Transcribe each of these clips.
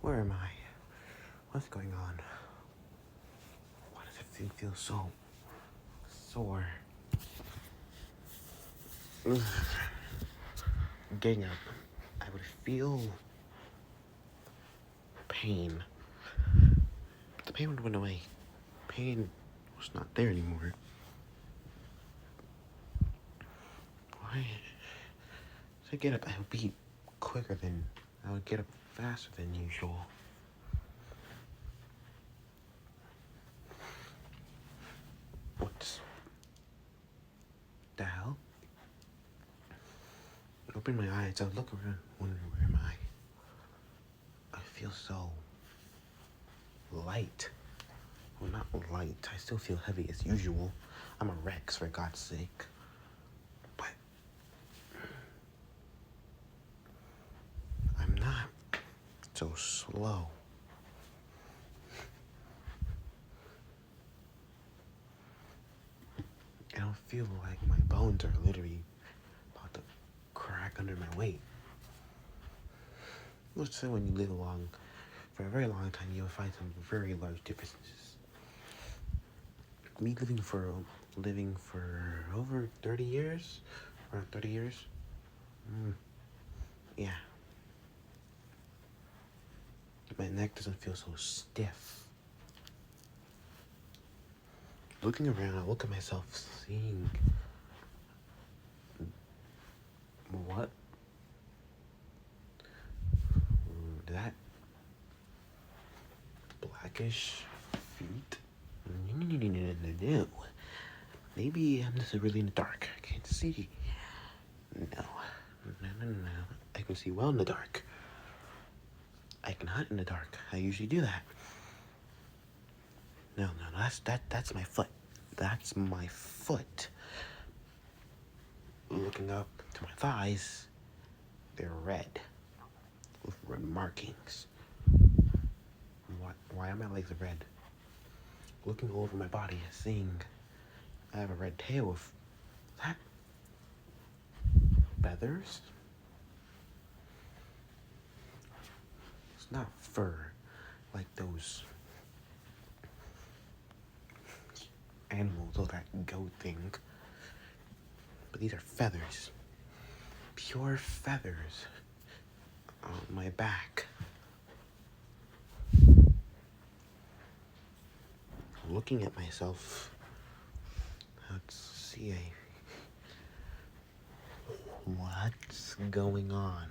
Where am I? What's going on? Why does everything feel so sore? Getting up, I would feel pain. But the pain would went away. Pain was not there anymore. Why? As I get up, I would be I would get up faster than usual. What the hell? I open my eyes, I would look around, wondering where am I? I feel so light. Well, not light. I still feel heavy as usual. I'm a Rex, for God's sake. But I'm not so slow. I don't feel like my bones are literally about to crack under my weight. Let's say when you live for a very long time, you'll find some very large differences. Me living for over 30 years, around 30 years, yeah. My neck doesn't feel so stiff. Looking around, I look at myself, seeing what? That blackish feet? No. Maybe I'm just really in the dark. I can't see. No. I can see well in the dark. I can hunt in the dark. I usually do that. No, that's my foot. That's my foot. Looking up to my thighs, they're red, with red markings. Why are my legs red? Looking all over my body, seeing I have a red tail with that feathers. It's not fur like those animals or that goat thing. But these are feathers. Pure feathers on my back. Looking at myself, let's see what's going on.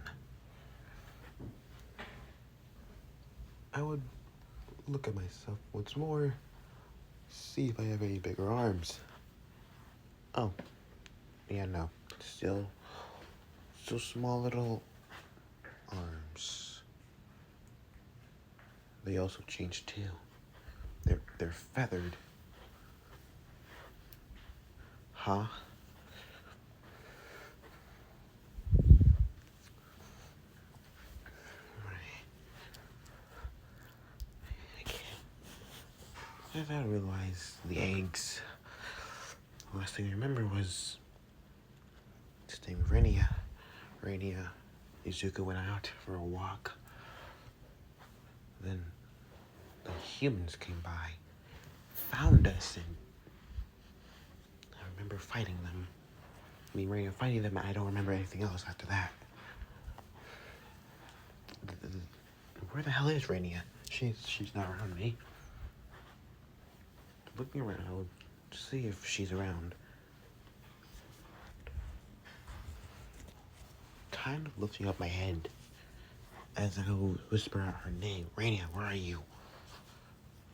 I would look at myself once more, see if I have any bigger arms. Oh, yeah, no, still small little arms. They also changed too. They're feathered. Huh? I didn't realize the eggs. The last thing I remember was his name Rainia. Rainia, Izuku went out for a walk. Then the humans came by, found us, and I remember fighting them. I mean, Rainia fighting them, and I don't remember anything else after that. Where the hell is Rainia? She's not around me. Looking around, I would see if she's around. Kind of lifting up my head as I would whisper out her name. Rainia, where are you?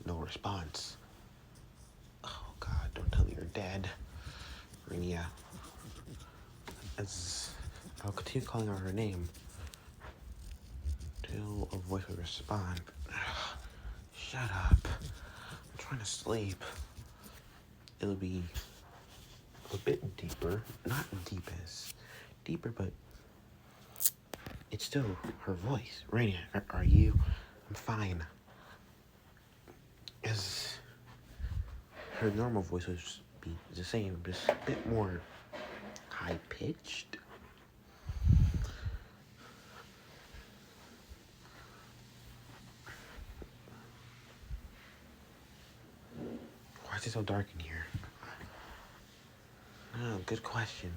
No response. Oh God, don't tell me you're dead. Rainia. As I'll continue calling out her name till a voice would respond. Shut up. I'm trying to sleep. It'll be a bit deeper. Not deeper, but it's still her voice. Rainia, are you? I'm fine. As her normal voice would be the same, just a bit more high-pitched. is it so dark in here? Oh, good question.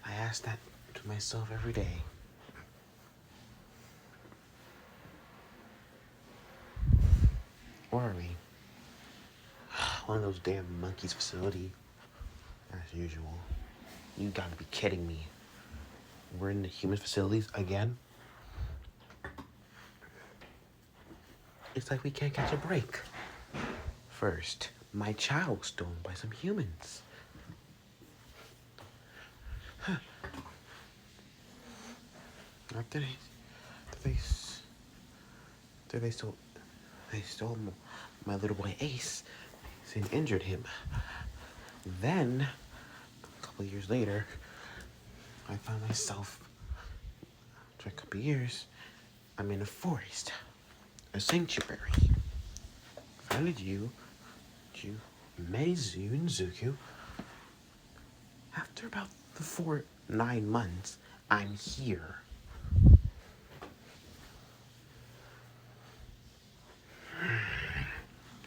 I ask that to myself every day. Where are we? One of those damn monkeys facility. As usual. You gotta be kidding me. We're in the human facilities again? It's like we can't catch a break. First, my child was stolen by some humans. Huh. After they stole my little boy Ace and injured him. Then, a couple years later, I found myself, after a couple years, I'm in a forest, a sanctuary. Founded you, Meizu and Zuku. After about 9 months, I'm here.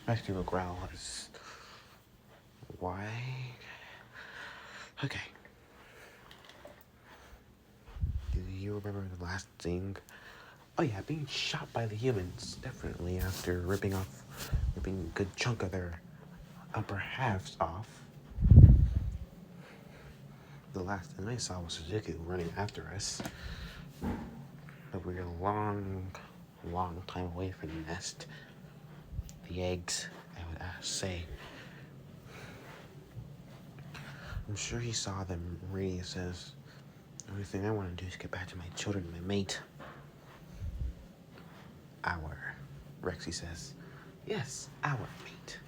Rescue will growl. Why? Okay. Do you remember the last thing? Oh yeah, being shot by the humans, definitely, after ripping a good chunk of their upper halves off. The last thing I saw was Suzuki running after us. But we were a long time away from the nest. The eggs, I would say. I'm sure he saw them. Radius says, the only thing I want to do is get back to my children and my mate. Our. Rexy says, yes, our mate.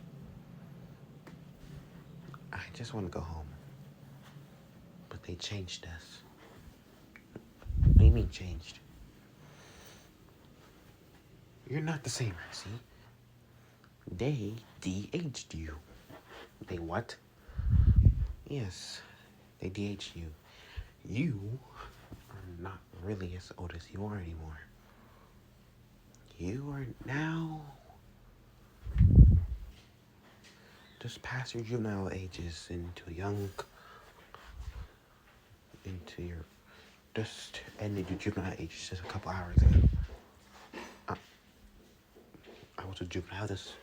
I just want to go home. But they changed us. What do you mean changed? You're not the same, Rexy. They de-aged you. They what? Yes, they de-aged you. You are not really as old as you are anymore. You are now just past your juvenile ages into your just ended your juvenile age just a couple hours ago. I was a juvenile this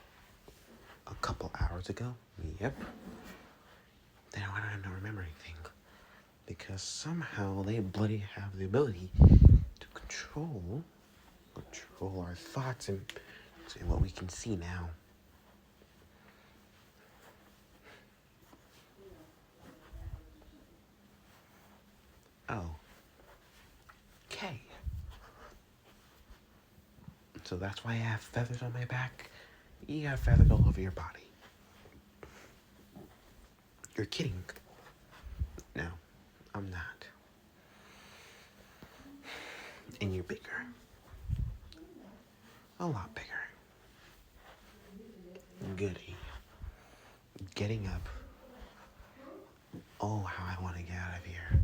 a couple hours ago. Yep. Then I don't remember anything. Because somehow they bloody have the ability to control our thoughts and what we can see now. Oh. Okay. So that's why I have feathers on my back. You have feathers all over your body. You're kidding. No, I'm not. And you're bigger. A lot bigger. Goody. Getting up. Oh, how I want to get out of here.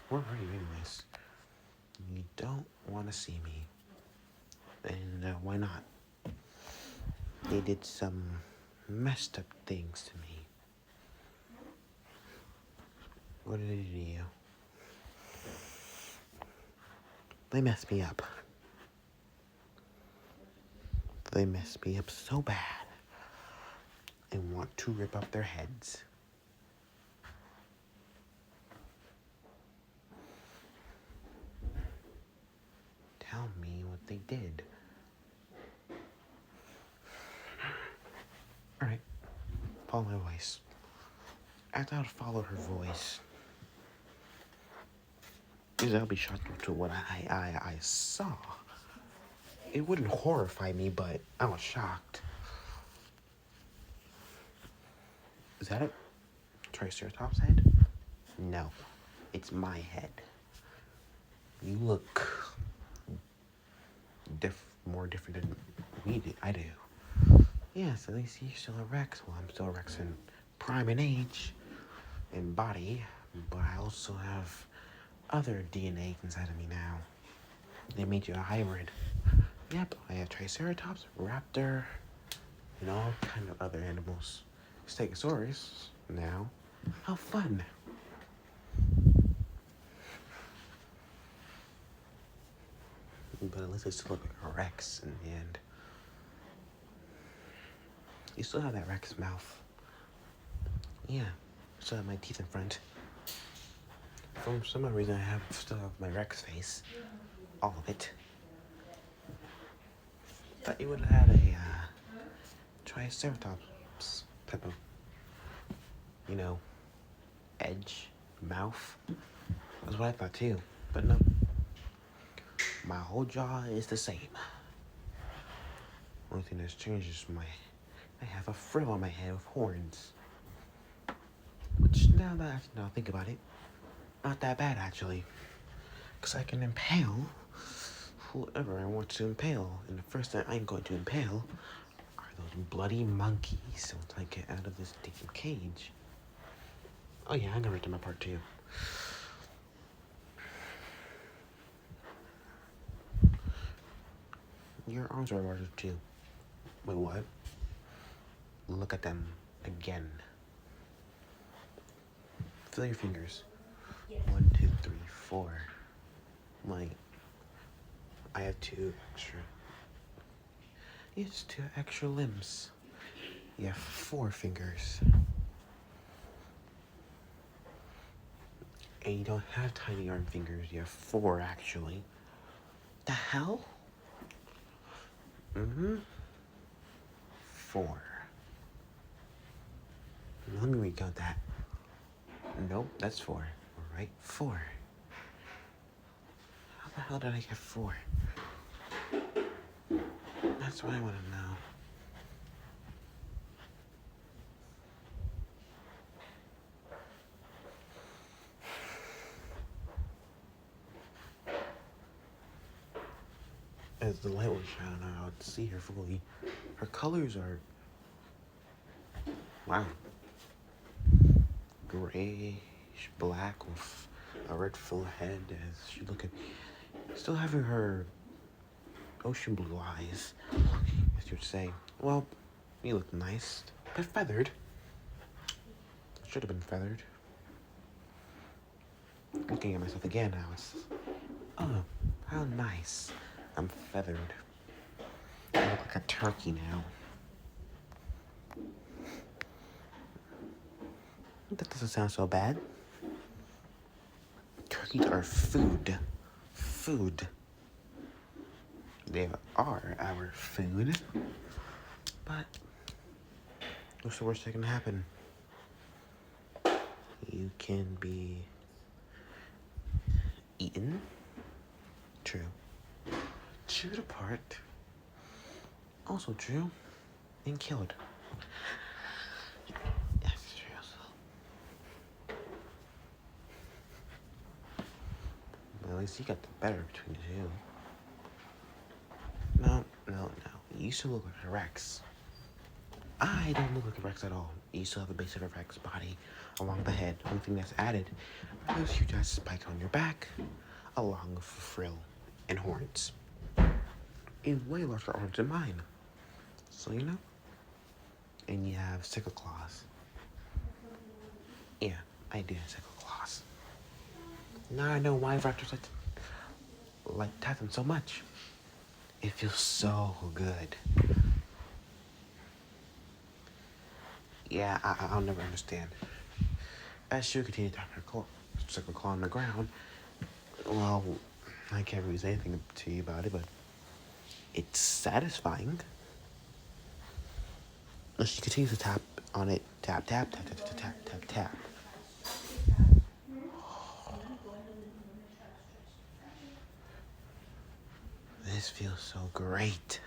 Where are you anyways? You don't want to see me. And why not? They did some messed up things to me. What did they do to you? They messed me up. They messed me up so bad. And want to rip up their heads. Tell me what they did. Alright. Follow my voice. After I'd follow her voice, because I'll be shocked to what I saw. It wouldn't horrify me, but I was shocked. Is that a Triceratops head? No, it's my head. You look more different than I do. Yes, at least you're still a Rex. Well, I'm still a Rex in prime in age and body, but I also have other DNA inside of me now. They made you a hybrid. Yep, I have Triceratops, Raptor, and all kind of other animals. Stegosaurus, now. How fun! But at least it still look like a Rex in the end. You still have that Rex mouth. Yeah, still have my teeth in front. For some odd reason, still have my Rex face. All of it. Thought you would have had a Triceratops type of, edge, mouth. That's what I thought too. But no. My whole jaw is the same. Only thing that's changed is I have a frill on my head with horns. Which now that I think about it, not that bad actually. Because I can impale whoever I want to impale. And the first thing I'm going to impale are those bloody monkeys once I get out of this damn cage. Oh yeah, I'm gonna return my part too. Your arms are larger too. Wait, what? Look at them again. Feel your fingers. 1, 2, 3, 4. I have 2 extra. It's 2 extra limbs. You have 4 fingers. And you don't have tiny arm fingers. You have 4 actually. The hell? 4. Let me recount that. Nope, that's 4. All right, 4. How the hell did I get 4? That's what I want to know. As the light was shining, I would see her fully. Her colors are, wow, grayish black with a red full head as she looking, still having her ocean blue eyes, as you would say. Well, you look nice, but feathered. Should have been feathered. Looking at myself again now, oh, how nice. I'm feathered. I look like a turkey now. That doesn't sound so bad. Turkeys are food. Food. They are our food. But what's the worst that can happen? You can be eaten. True. Chewed apart. Also true. And killed. That's true. Well, at least you got the better between the two. No. You still look like a Rex. I don't look like a Rex at all. You still have a base of a Rex body along the head. Only thing that's added are those huge ass spikes on your back, along with frill and horns. And way larger arms than mine. So you know? And you have sickle claws. Yeah, I do have sickle claws. Now I know why raptors like tapping so much. It feels so good. Yeah, I'll never understand. As she continued to tap her sickle claw on the ground, well, I can't really say anything to you about it, but it's satisfying. She continues to tap on it. Tap, tap, tap, tap, tap, tap, tap, tap. This feels so great.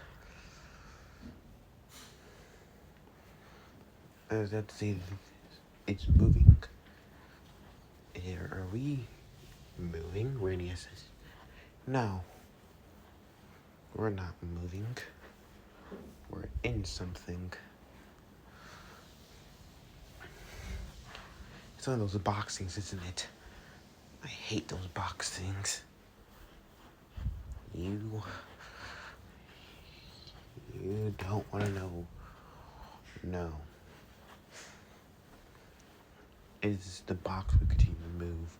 I was about to say, it's moving. Are we moving? Rainier says, no. We're not moving. We're in something. It's one of those box things, isn't it? I hate those box things. don't want to know. No. Is the box would continue to move.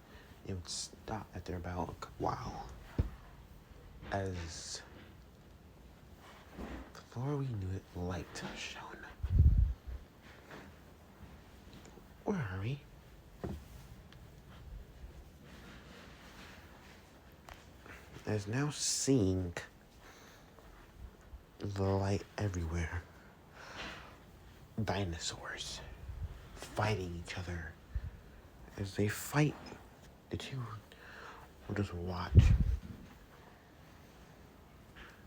It would stop after about a while. As before we knew it, light shone. Where are we? As now seeing the light everywhere. Dinosaurs fighting each other. As they fight, the two will just watch.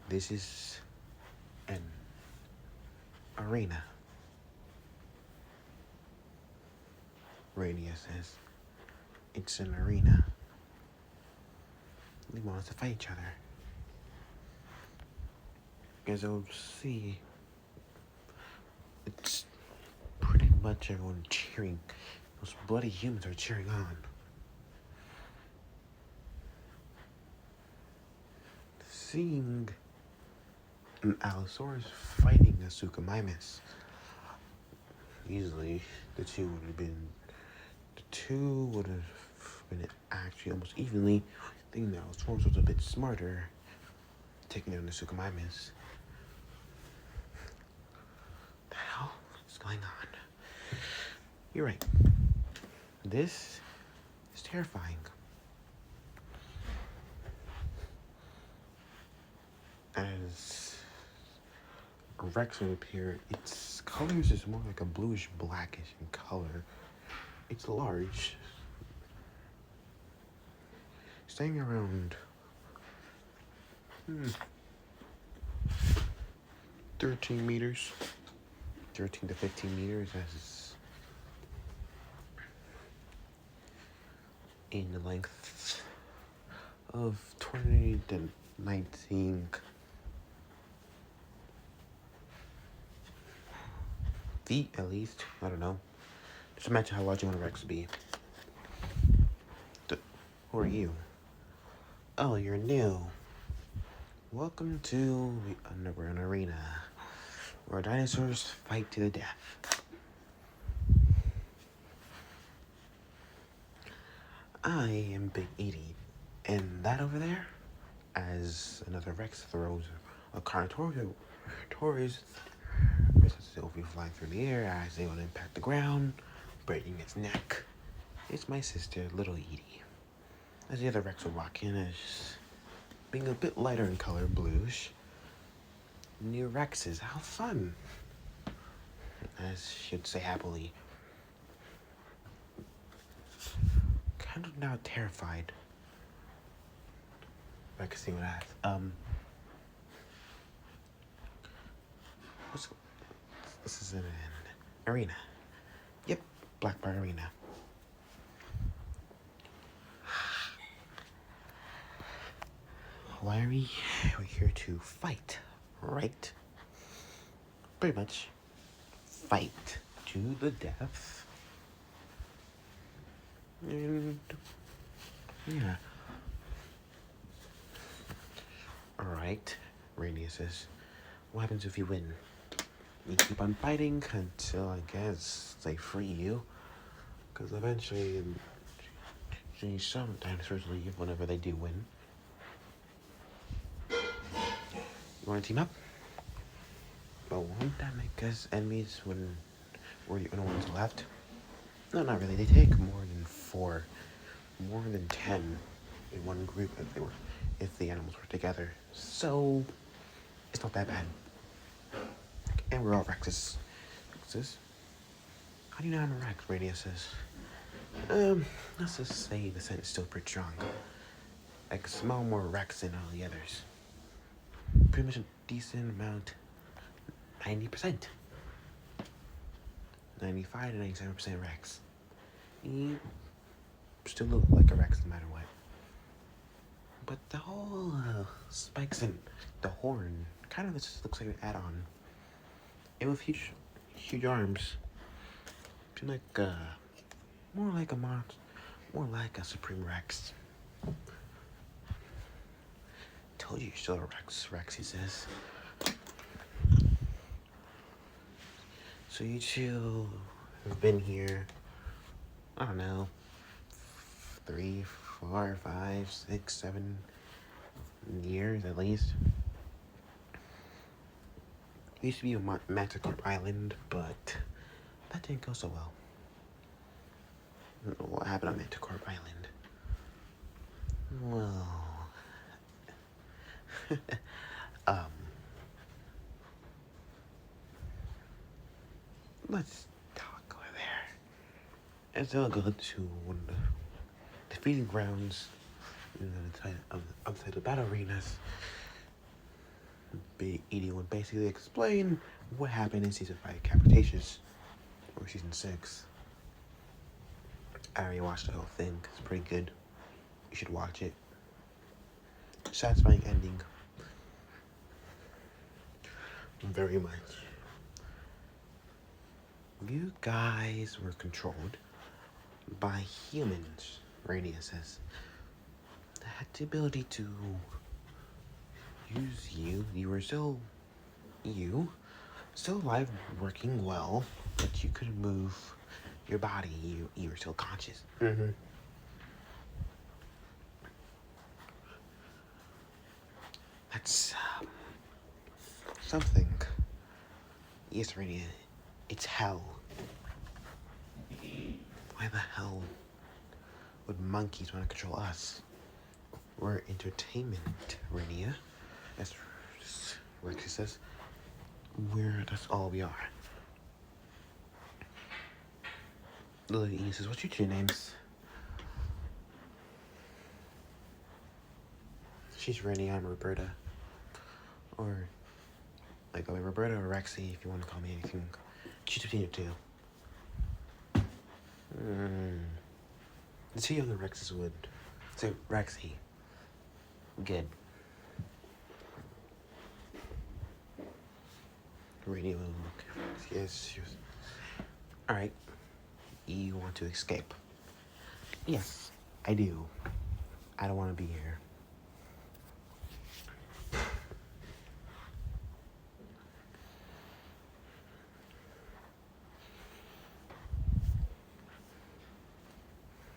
This is an arena. Rania says, it's an arena. They want us to fight each other. As you'll see, it's pretty much everyone cheering. Those bloody humans are cheering on. Seeing an Allosaurus fighting a Suchomimus. Easily, the two would have been actually almost evenly. I think the Allosaurus was a bit smarter, taking down the Suchomimus. The hell is going on? You're right. This is terrifying. As Rex would appear, its colors is more like a bluish blackish in color. It's large, staying around 13 meters, 13 to 15 meters, as in the length of 20 to 19 feet at least. I don't know. Just imagine how large you want a Rex to be. Who are you? Oh, you're new. Welcome to the underground arena, where dinosaurs fight to the death. I am Big 80, and that over there, as another Rex throws a Carnotaurus, will be flying through the air as they will impact the ground, breaking its neck. It's my sister, Little Edie. As the other Rex will walk in as being a bit lighter in color, bluish. New Rexes, how fun! As she'd say happily. Kind of now terrified. Rexy would ask, this is an arena. Yep, Black Bar Arena. Why are we? We're here to fight, right? Pretty much. Fight to the death. And yeah. Alright, Rainier says, what happens if you win? You keep on fighting until, I guess, they free you. Because eventually, some dinosaurs leave whenever they do win. You want to team up? But won't that make us enemies when we're the only ones left? No, not really. They take more than 4, more than 10 in one group if the animals were together. So it's not that bad. And we're all Rexes. How do you know I'm a Rex? Radius says. Let's just say the scent is still pretty strong. I can smell more Rex than all the others. Pretty much a decent amount. 90%. 95 to 97% Rex. You still look like a Rex no matter what. But the whole spikes in the horn kind of just looks like an add-on. And with huge arms, like more like a monster, more like a Supreme Rex. Told you you're still a Rex, he says. So you two have been here, I don't know, 3, 4, 5, 6, 7 years at least. It used to be a Manticore Island, but that didn't go so well. What happened on Manticore Island? Well, let's talk over there. And so I'll go to one of the feeding grounds outside the battle arenas. Eating would basically explain what happened in season 5 Capitaceous, or season 6. I already watched the whole thing. It's pretty good. You should watch it. Satisfying ending. Very much. You guys were controlled by humans, Rainier says. They had the ability to use you. You were still alive, working well, but you couldn't move your body. You were still conscious. Mm-hmm. That's something. Yes, Rainier. It's hell. Why the hell would monkeys want to control us? We're entertainment, Rainier. As Rexy says, that's all we are. Lily says, what's your two names? She's Rainier, I'm Roberta. Or, like, Roberta or Rexy, if you want to call me anything. She's between the two. The two younger Rexes would. So, Rexy. Good. Radio. Yes. Alright. You want to escape? Yes, I do. I don't want to be here.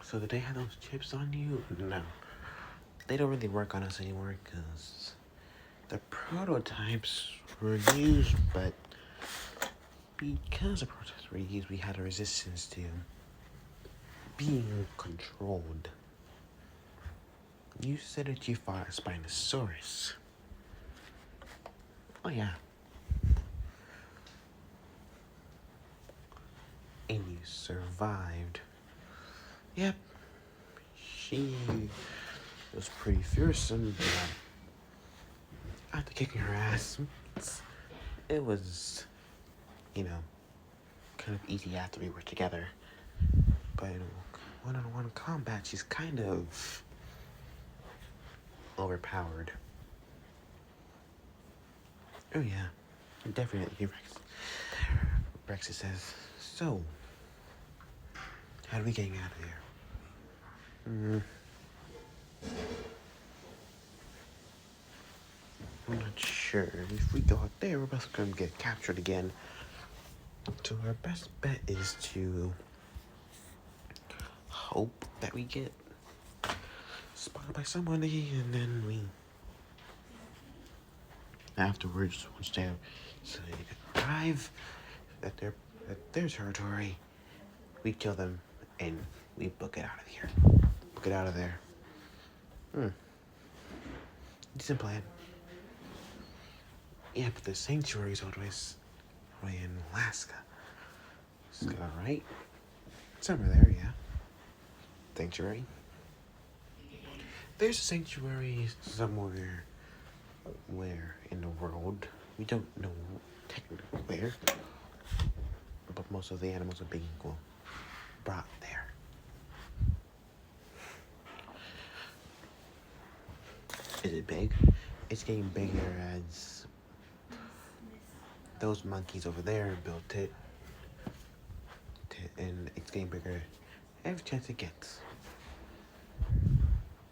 So did they have those chips on you? No. They don't really work on us anymore because the prototypes were used, but because the prototypes were used, we had a resistance to being controlled. You said that you fought a Spinosaurus. Oh yeah. And you survived. Yep. She was pretty fearsome, but after kicking her ass, it was, kind of easy after we were together. But in one-on-one combat, she's kind of overpowered. Oh yeah, definitely, Rexy says. So, how are we getting out of here? I'm not sure. If we go out there, we're both going to get captured again. So our best bet is to hope that we get spotted by somebody, and then we afterwards, once they arrive at their territory, we kill them and we book it out of here. Book it out of there. Decent plan. Yeah, but the sanctuary is always way in Alaska. Is that right? It's over there, yeah. Sanctuary. There's a sanctuary somewhere. Where in the world? We don't know technically where. But most of the animals are being brought there. Is it big? It's getting bigger as those monkeys over there built it. And it's getting bigger every chance it gets.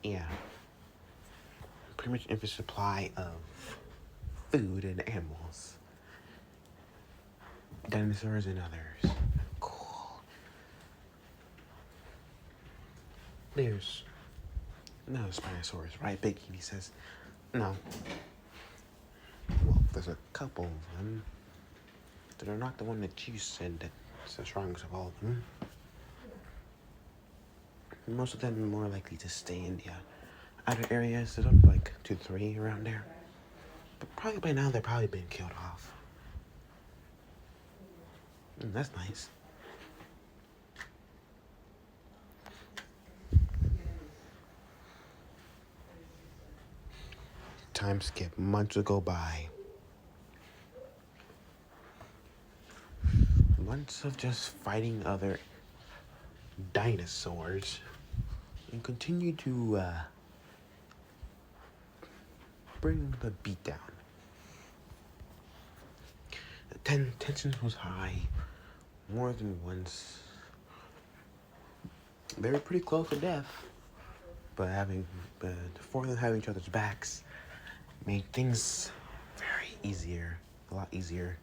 Yeah. Pretty much infinite supply of food and animals. dinosaurs and others. Cool. There's no Spinosaurus, right? Big Edie says. No. Well, there's a couple of them. They're not the one that you said that's the strongest of all of them. Most of them are more likely to stay in the outer areas. There's only like 2, 3 around there. But probably by now they're probably been killed off. That's nice. Time skip. Months will go by. Months of just fighting other dinosaurs. And continue to bring the beat down. The tension was high. More than once. They were pretty close to death. But the four of them having each other's backs made things a lot easier.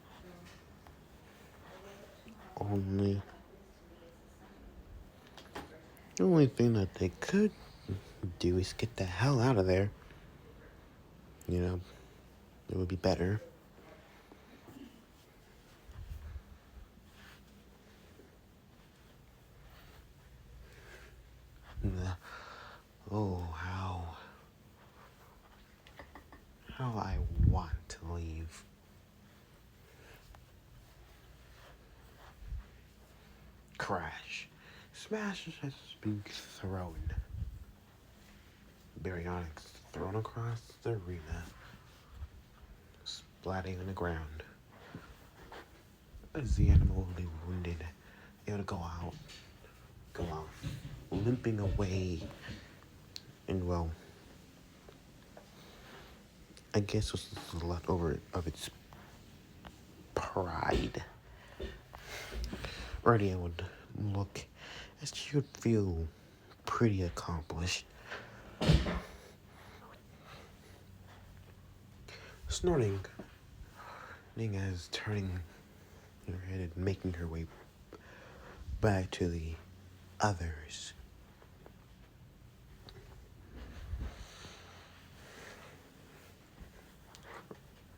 The only thing that they could do is get the hell out of there. You know, it would be better. Oh, how I want to leave. Crash. Smash has been thrown. Baryonyx thrown across the arena, splatting on the ground. As the animal will be wounded, able to go out, limping away, and well, I guess what's left over of its pride. Radia would look as she would feel pretty accomplished. Snorting, as turning her head and making her way back to the others.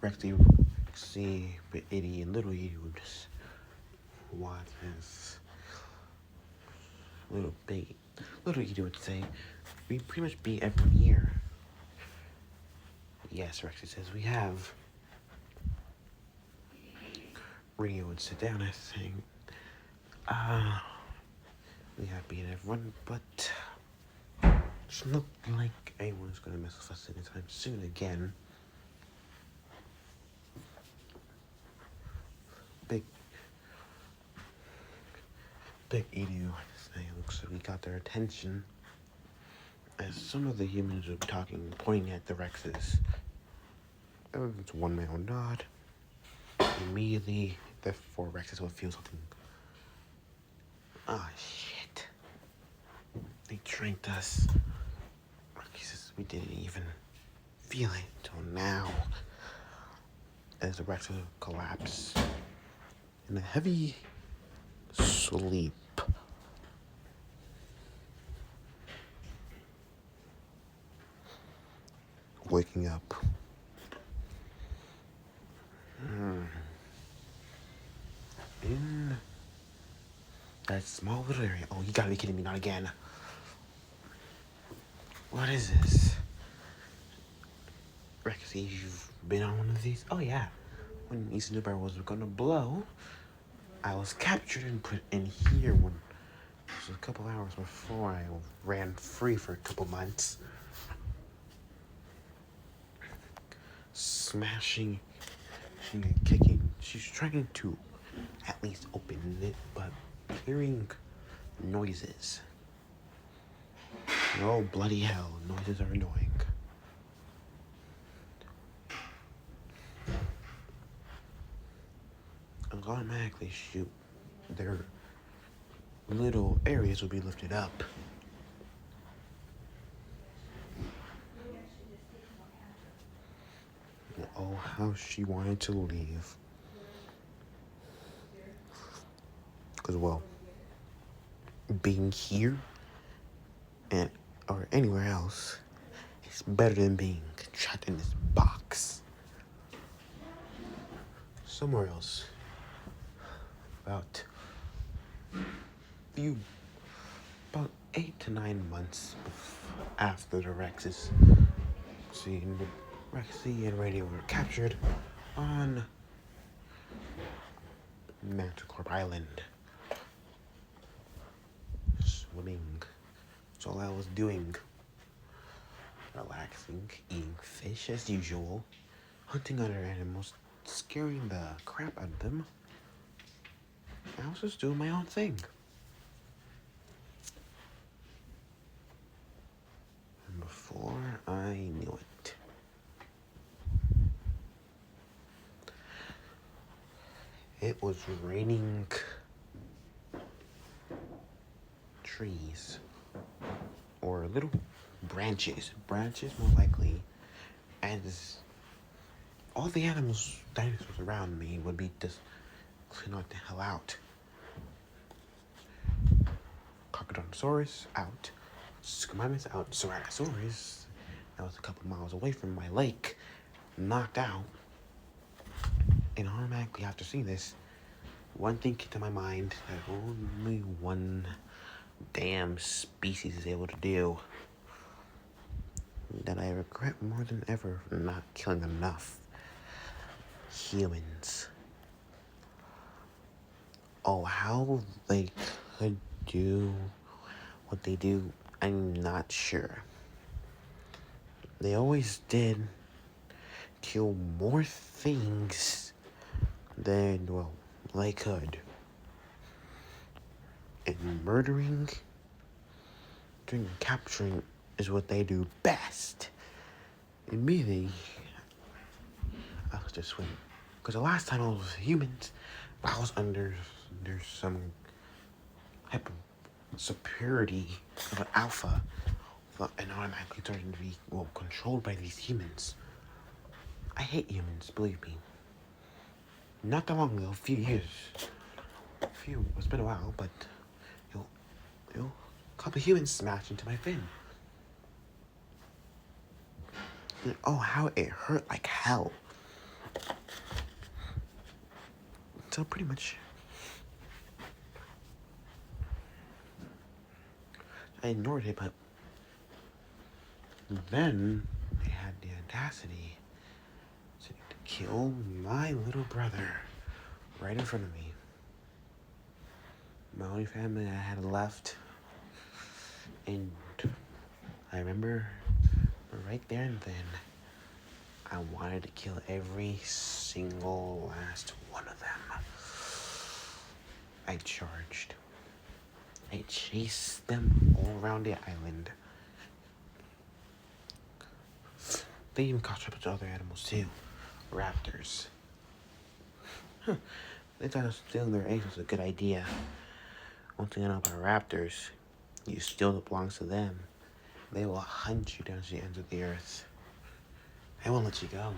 Rexy would see but Edie and little Edie would just watch as little Edie would say, we pretty much beat everyone here. Yes, Rexy says, we have. Rio would sit down and say, we have beaten everyone, but doesn't look like anyone's gonna mess with us anytime soon again. Big Edie would say, looks like we got their attention. As some of the humans were talking, pointing at the Rexes. It's one man would nod. Immediately, the 4 Rexes would feel something. Ah, shit. They tranked us. Jesus, we didn't even feel it till now. As the Rexes would collapse in a heavy sleep. Waking up. In that small little area. Oh, you gotta be kidding me, not again. What is this? Rexy, you've been on one of these? Oh, yeah. When East New Barrel was gonna blow, I was captured and put in here when it was a couple hours before I ran free for a couple months. Smashing and kicking. She's trying to at least open it, but hearing noises. Oh, bloody hell, noises are annoying. And automatically shoot. Their little areas will be lifted up. Oh, how she wanted to leave. Because, well, being here and or anywhere else is better than being trapped in this box. Somewhere else. About 8 to 9 months after the Rexy and Radio were captured on Manticore Island. Swimming. That's all I was doing. Relaxing, eating fish as usual, hunting other animals, scaring the crap out of them. I was just doing my own thing. And before I knew it, it was raining trees. Or little branches more likely, as all the dinosaurs around me would be just clean the hell out. Giganotosaurus out, Squamous out, Ceratosaurus, that was a couple miles away from my lake, knocked out. And automatically after seeing this, one thing came to my mind that only one damn species is able to do, that I regret more than ever for not killing enough: humans. Oh, how they could do what they do, I'm not sure. They always did kill more things than, well, they could. And murdering and capturing is what they do best. And me, I was just swimming. Because the last time I was with humans, I was under some type of superiority of an alpha, and automatically started to be, well, controlled by these humans. I hate humans, believe me. Not that long ago, a few years. It's been a while, but a couple humans smashed into my fin. And, oh, how it hurt like hell. So pretty much, I ignored it, but then they had the audacity to kill my little brother right in front of me. My only family I had left. And I remember right there and then, I wanted to kill every single last one of them. I charged. I chased them all around the island. They even caught up with other animals too. Raptors. They thought stealing their eggs was a good idea. One thing I know about raptors, you steal what belongs to them, they will hunt you down to the ends of the earth. They won't let you go.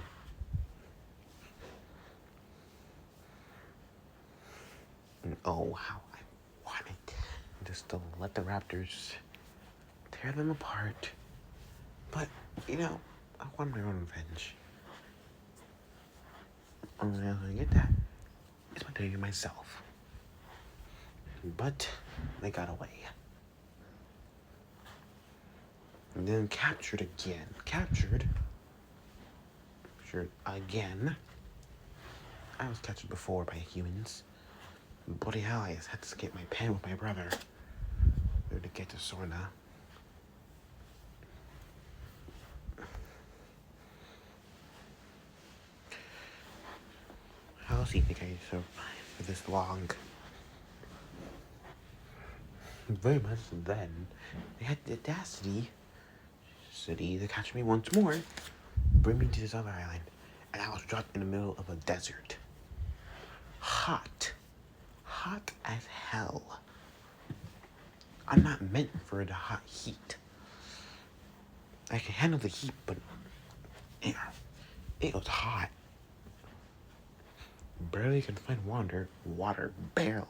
And oh, how I wanted just to let the raptors tear them apart. But, I want my own revenge. Only way I'm gonna get that is by doing it myself. But they got away. And then captured again. Captured again. I was captured before by humans. Bloody hell, I just had to skip my pen with my brother to get to Sorna. How else do you think I survived for this long? Very much then, they had the audacity to either catch me once more, bring me to this other island, and I was dropped in the middle of a desert. Hot as hell. I'm not meant for the hot heat. I can handle the heat, but it was hot. Barely could find water, barely.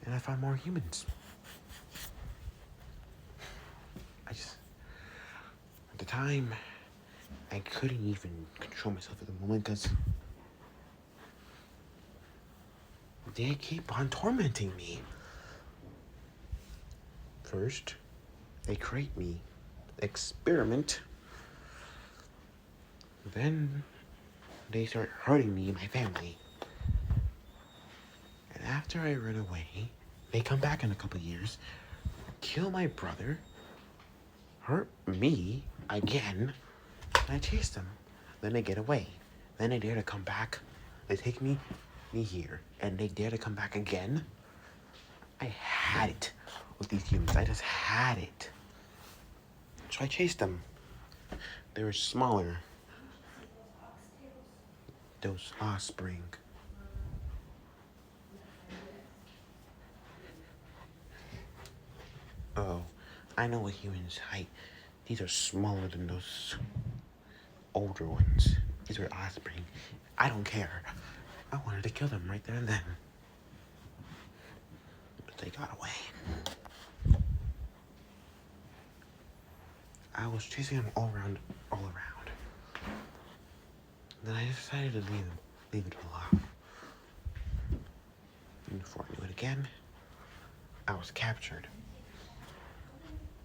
and I found more humans. At the time, I couldn't even control myself at the moment because they keep on tormenting me. First, they create me, experiment. Then, they start hurting me and my family. And after I run away, they come back in a couple years, kill my brother, hurt me again, and I chase them. Then they get away. Then they dare to come back. They take me here, and they dare to come back again. I had it with these humans. I just had it. So I chased them. They were smaller. Those offspring. Oh, I know what humans height. These are smaller than those older ones. These are offspring. I don't care. I wanted to kill them right there and then. But they got away. I was chasing them all around. Then I decided to leave it alone. And before I knew it again, I was captured.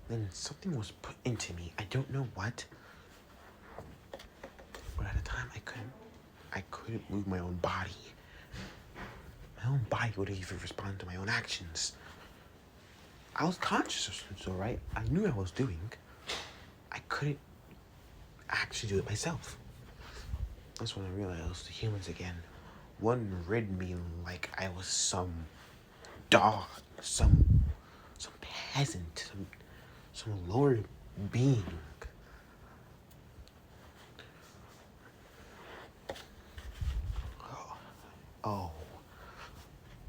Then something was put into me. I don't know what. But at the time, I couldn't move my own body. My own body wouldn't even respond to my own actions. I was conscious of something, right? I knew what I was doing. I couldn't actually do it myself. That's when I realized the humans again. One rid me like I was some dog, some peasant, some lower being. Oh.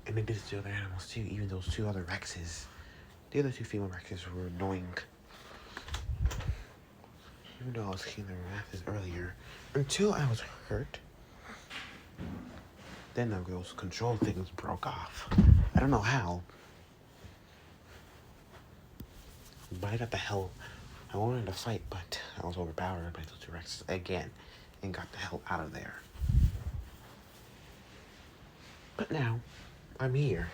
And they did it to other animals too, even those two other Rexes. The other two female Rexes were annoying. Even though I was killing their Rexes earlier, until I was hurt. Then those control things broke off. I don't know how. But I got the hell. I wanted to fight, but I was overpowered by those two Rexes again and got the hell out of there. But now, I'm here.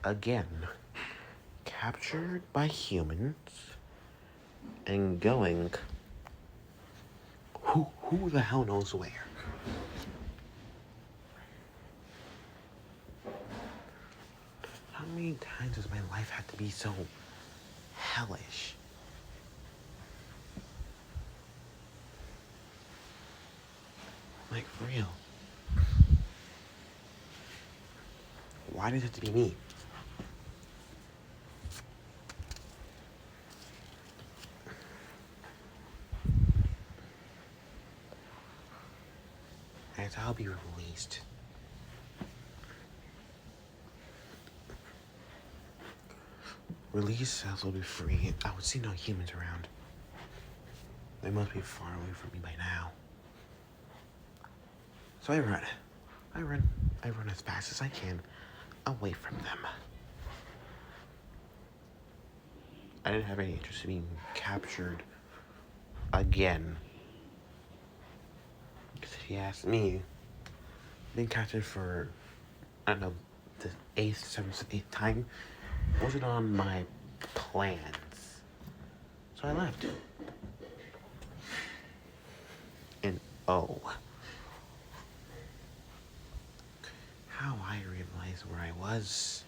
Again. Captured by humans. And going... Who the hell knows where? How many times has my life had to be so hellish? Like, for real. Why does it have to be me? As I'll be released. Released, I'll be free. I would see no humans around. They must be far away from me by now. So I run. I run as fast as I can away from them. I didn't have any interest in being captured again. Because if you ask me, being captured for, I don't know, the 8th time wasn't on my plans. So I left. And oh, how I realized where I was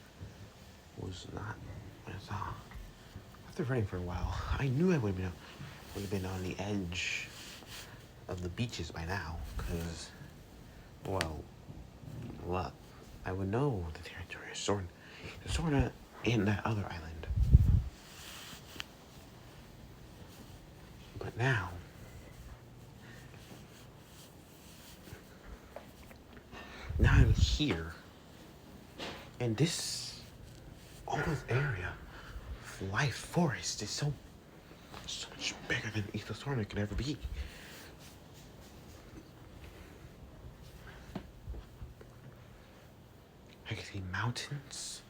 not what I saw. After running for a while, I knew I would have been on the edge of the beaches by now, because, well, I would know the territory of Sorna and that other island. But now, I'm here, and all this area, life forest is so much bigger than East of Sorna could ever be. I can see mountains,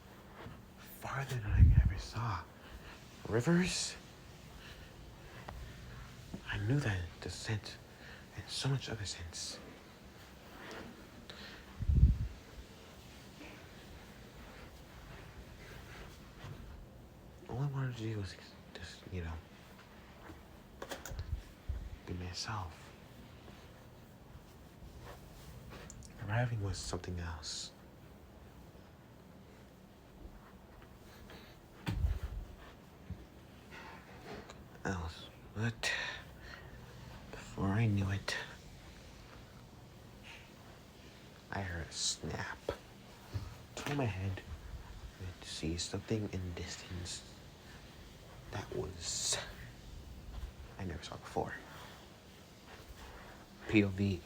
farther than I ever saw. Rivers? I knew that the scent and so much other sense. All I wanted to do was just, be myself. Arriving was something else. But before I knew it, I heard a snap. Turned my head to see something in the distance that was I never saw before. POV.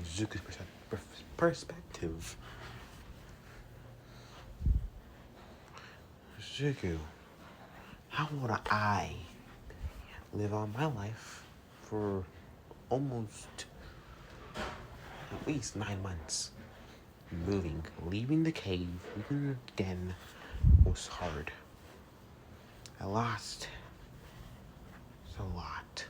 Zuko's perspective. Zuko, how would I live on my life for almost at least 9 months? Leaving the cave, leaving the den was hard. I lost a lot.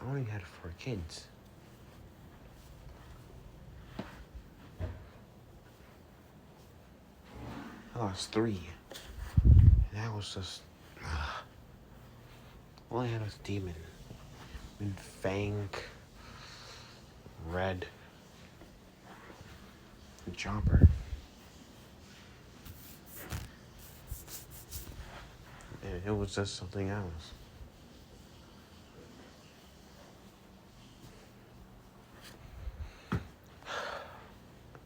I only had 4 kids. I lost 3. And that was just... all I had was Demon. And Fang. Red. And Chopper. And it was just something else.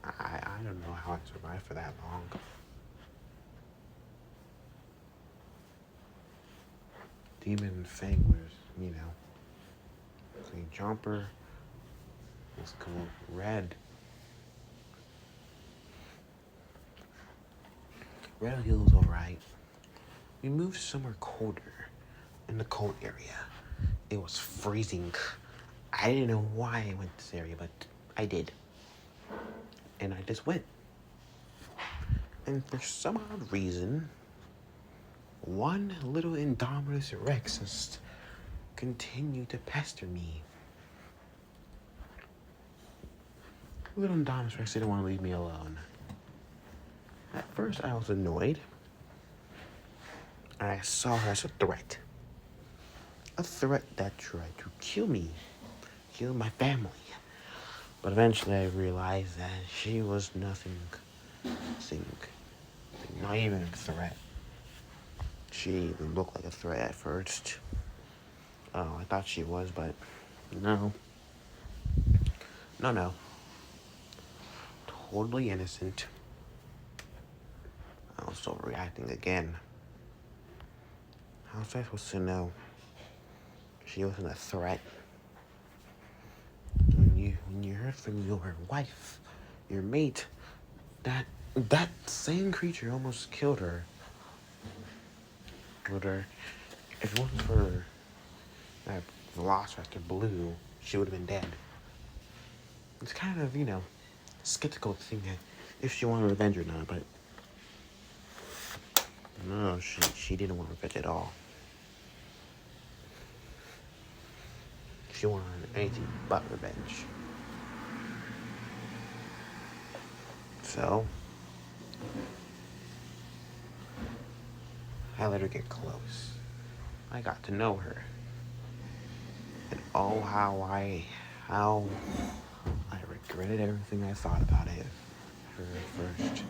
I don't know how I survived for that long. Demon and Fang was, Clean Chomper was cool. Red Hill was alright. We moved somewhere colder, in the cold area. It was freezing. I didn't know why I went to this area, but I did. And I just went. And for some odd reason, one little Indominus Rex just continued to pester me. Little Indominus Rex didn't want to leave me alone. At first, I was annoyed. And I saw her as a threat. A threat that tried to kill me. Kill my family. But eventually I realized that she was nothing. Not even a threat. She even looked like a threat at first. Oh, I thought she was, but no. No. Totally innocent. I was overreacting again. How was I supposed to know she wasn't a threat? When you heard from your wife, your mate, that same creature almost killed her. If it wasn't for that Velociraptor Blue, she would have been dead. It's kind of, skeptical to think that if she wanted revenge or not, but no, she didn't want revenge at all. She wanted anything but revenge. So, I let her get close. I got to know her. And oh, how I regretted everything I thought about it at first.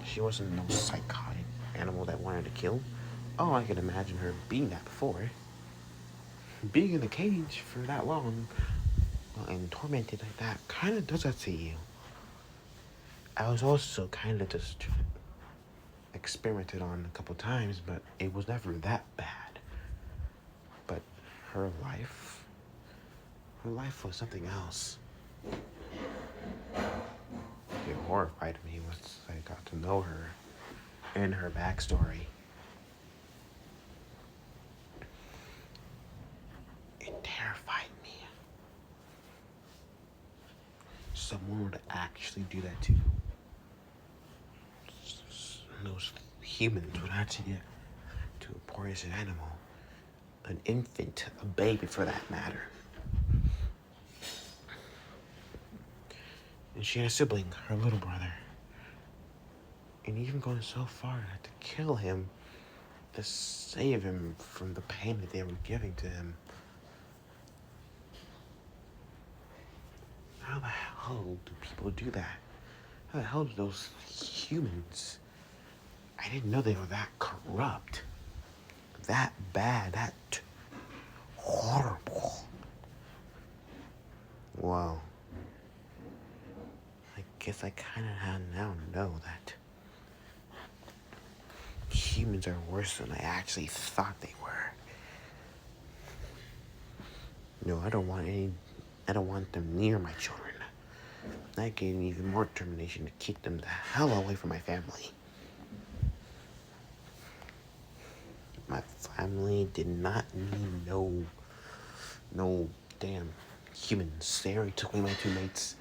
She wasn't no psychotic animal that wanted to kill. Oh, I can imagine her being that before. Being in a cage for that long and tormented like that kind of does that to you. I was also kind of just experimented on a couple times, but it was never that bad. But her life was something else. It horrified me once I got to know her and her backstory. It terrified me. someone would actually do that to those humans would actually do that to a poisonous animal, an infant, a baby for that matter. And she had a sibling, her little brother, and even going so far as to kill him to save him from the pain that they were giving to him. How the hell do people do that? How the hell do those humans? I didn't know they were that corrupt, that bad, that horrible. Wow. I guess I kind of now know that humans are worse than I actually thought they were. No, I don't want them near my children. That gave me even more determination to keep them the hell away from my family. My family did not need no damn humans. They already took away my two mates.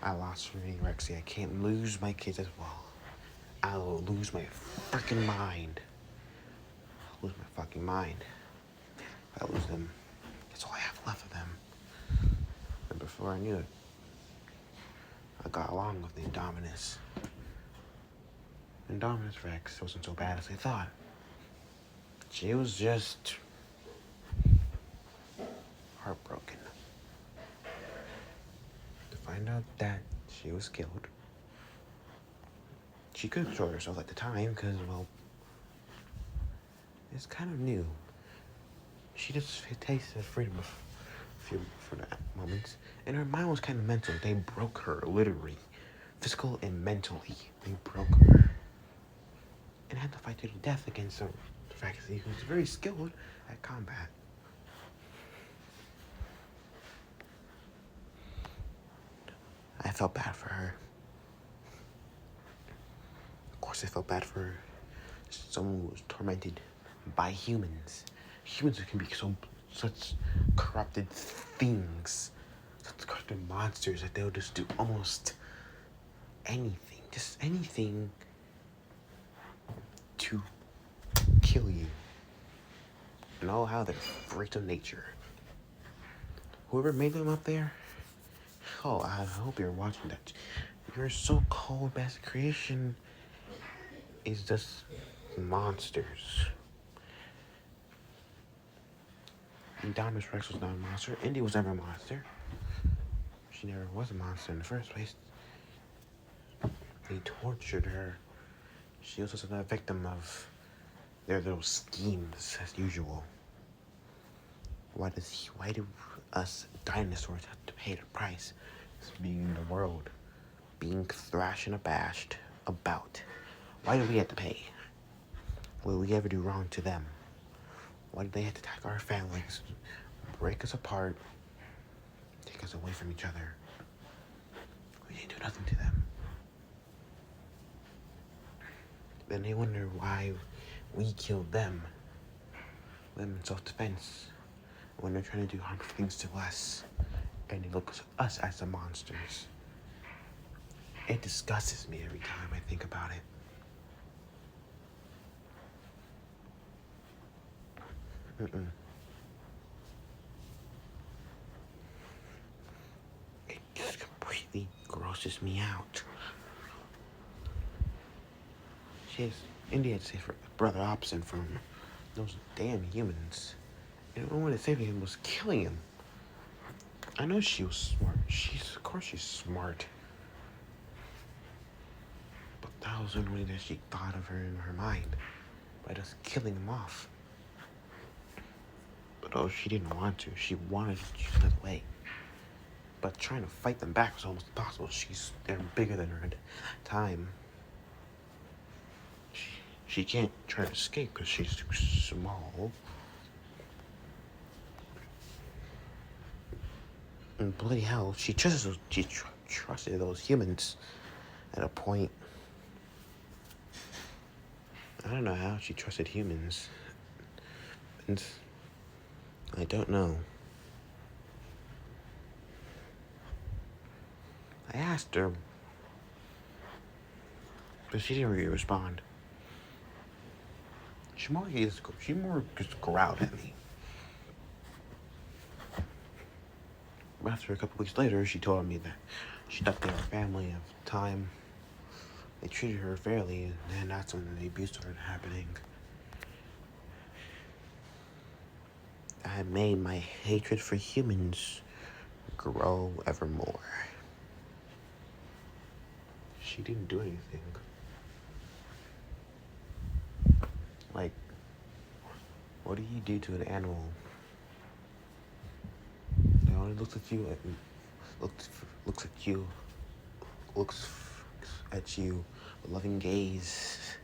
I lost from anorexia. I can't lose my kids as well. I'll lose my freaking mind. I'll lose my fucking mind. If I lose them, that's all I have left of them. And before I knew it, I got along with the Indominus. Indominus Rex wasn't so bad as I thought. She was just heartbroken to find out that she was killed. She could control herself at the time because, well, it's kind of new. She just tasted freedom for that moment. And her mind was kind of mental. They broke her, literally. Physical and mentally. They broke her. And had to fight to the death against her. Who was very skilled at combat. I felt bad for her. Of course I felt bad for her. Someone who was tormented by humans. Humans can be such corrupted things. Such corrupted monsters that they'll just do almost anything. Just anything to kill you. And all how they're freaks of nature. Whoever made them up there, oh, I hope you're watching that. Your so-called best creation is just monsters. Indominus Rex was not a monster. Indy was never a monster. She never was a monster in the first place. They tortured her. She was also a victim of their little schemes, as usual. Why do us dinosaurs have to pay the price of being in the world, being thrashed and abashed about? Why do we have to pay? What did we ever do wrong to them? Why did they have to attack our families, break us apart, take us away from each other? We didn't do nothing to them. Then they wonder why we killed them in self-defense, when they're trying to do harmful things to us, and they look at us as the monsters. It disgusts me every time I think about it. It just completely grosses me out. Indy had to save her brother Opsin from those damn humans. And the only way to save him was killing him. I know she was smart. Of course she's smart. But that was the only way that she thought of her in her mind. By just killing him off. But she didn't want to. She wanted to choose another way. But trying to fight them back was almost impossible. They're bigger than her at the time. She can't try to escape because she's too small. And bloody hell, she trusted those humans at a point. I don't know how she trusted humans. And I don't know. I asked her, but she didn't really respond. She more just growled at me. After a couple weeks later, she told me that she thought they were a family of time. They treated her fairly, and then that's when the abuse started happening. I made my hatred for humans grow ever more. She didn't do anything. Like, what do you do to an animal? It only looks at you, looks at you with a loving gaze,